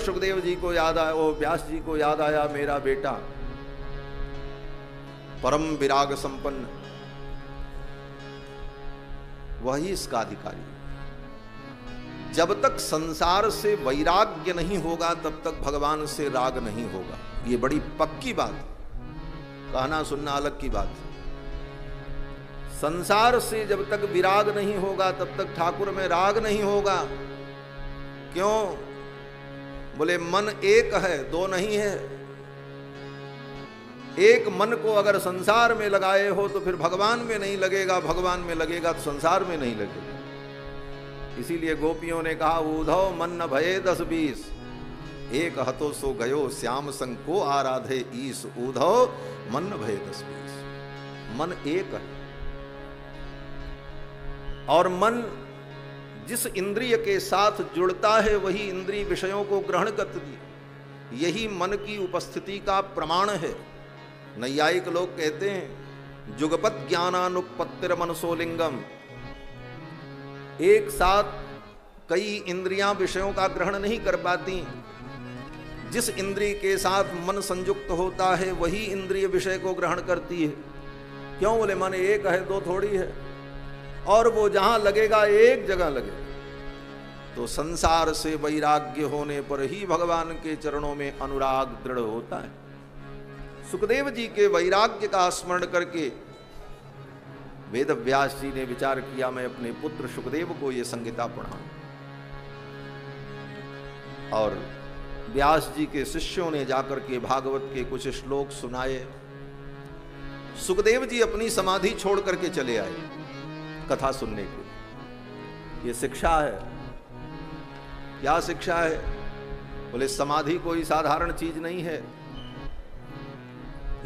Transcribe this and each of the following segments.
सुखदेव जी को याद आया, वो व्यास जी को याद आया, मेरा बेटा परम विराग संपन्न, वही इसका अधिकारी। जब तक संसार से वैराग्य नहीं होगा तब तक भगवान से राग नहीं होगा। ये बड़ी पक्की बात, कहना सुनना अलग की बात। संसार से जब तक विराग नहीं होगा तब तक ठाकुर में राग नहीं होगा। क्यों? बोले मन एक है, दो नहीं है। एक मन को अगर संसार में लगाए हो तो फिर भगवान में नहीं लगेगा, भगवान में लगेगा तो संसार में नहीं लगेगा। इसीलिए गोपियों ने कहा, उधव मन न भये 10-20, एक हतो सो गयो श्याम संग को आराधे ईस। उधव मन न भये 10-20, मन एक है। और मन जिस इंद्रिय के साथ जुड़ता है वही इंद्रिय विषयों को ग्रहण करती है। यही मन की उपस्थिति का प्रमाण है। नैयायिक लोग कहते हैं जुगपत ज्ञानानुपत्तिर मनसोलिंगम, एक साथ कई इंद्रियां विषयों का ग्रहण नहीं कर पाती। जिस इंद्रिय के साथ मन संयुक्त होता है वही इंद्रिय विषय को ग्रहण करती है। क्यों? बोले मन एक है, दो थोड़ी है। और वो जहां लगेगा एक जगह लगेगा। तो संसार से वैराग्य होने पर ही भगवान के चरणों में अनुराग दृढ़ होता है। सुखदेव जी के वैराग्य का स्मरण करके वेद व्यास जी ने विचार किया, मैं अपने पुत्र सुखदेव को ये संहिता पढ़ाऊं। और व्यास जी के शिष्यों ने जाकर के भागवत के कुछ श्लोक सुनाए। सुखदेव जी अपनी समाधि छोड़ करके चले आए कथा सुनने के। ये शिक्षा है। क्या शिक्षा है? बोले समाधि कोई साधारण चीज नहीं है।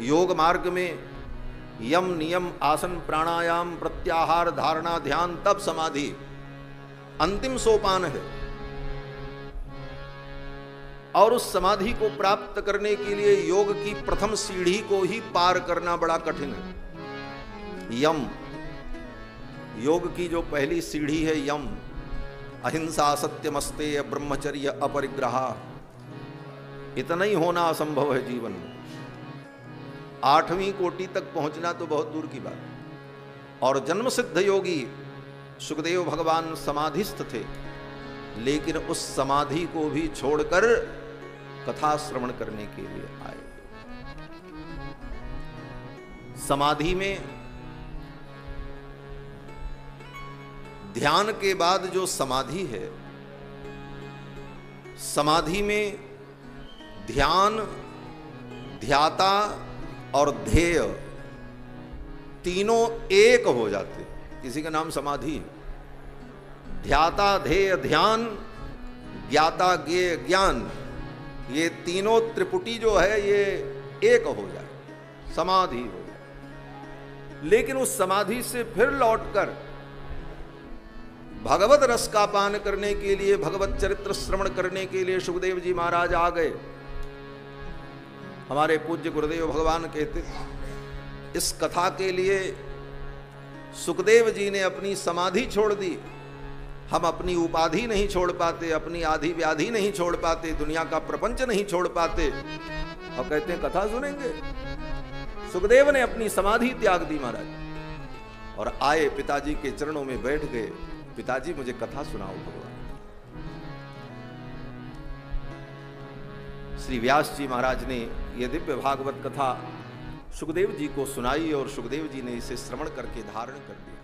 योग मार्ग में यम नियम आसन प्राणायाम प्रत्याहार धारणा ध्यान तब समाधि अंतिम सोपान है। और उस समाधि को प्राप्त करने के लिए योग की प्रथम सीढ़ी को ही पार करना बड़ा कठिन है। यम, योग की जो पहली सीढ़ी है यम, अहिंसा सत्यमस्तेय ब्रह्मचर्य अपरिग्रह, इतना ही होना असंभव है जीवन में। 8वीं कोटि तक पहुंचना तो बहुत दूर की बात। और जन्म सिद्ध योगी सुखदेव भगवान समाधिस्थ थे, लेकिन उस समाधि को भी छोड़कर कथा श्रवण करने के लिए आए। समाधि में ध्यान के बाद जो समाधि है, समाधि में ध्येय ध्याता और ध्येय तीनों एक हो जाते। किसी का नाम समाधि। ध्याता ध्येय ध्यान, ज्ञाता ज्ञेय ज्ञान, ये तीनों त्रिपुटी जो है ये एक हो जाए, समाधि हो जाए। लेकिन उस समाधि से फिर लौटकर भगवत रस का पान करने के लिए, भगवत चरित्र श्रवण करने के लिए सुखदेव जी महाराज आ गए। हमारे पूज्य गुरुदेव भगवान कहते, इस कथा के लिए सुखदेव जी ने अपनी समाधि छोड़ दी। हम अपनी उपाधि नहीं छोड़ पाते, अपनी आधि व्याधि नहीं छोड़ पाते, दुनिया का प्रपंच नहीं छोड़ पाते, और कहते हैं कथा सुनेंगे। सुखदेव ने अपनी समाधि त्याग दी महाराज, और आए पिताजी के चरणों में बैठ गए। पिताजी मुझे कथा सुनाओ भगवान। श्री व्यास जी महाराज ने यह दिव्य भागवत कथा सुखदेव जी को सुनाई और सुखदेव जी ने इसे श्रवण करके धारण कर दिया।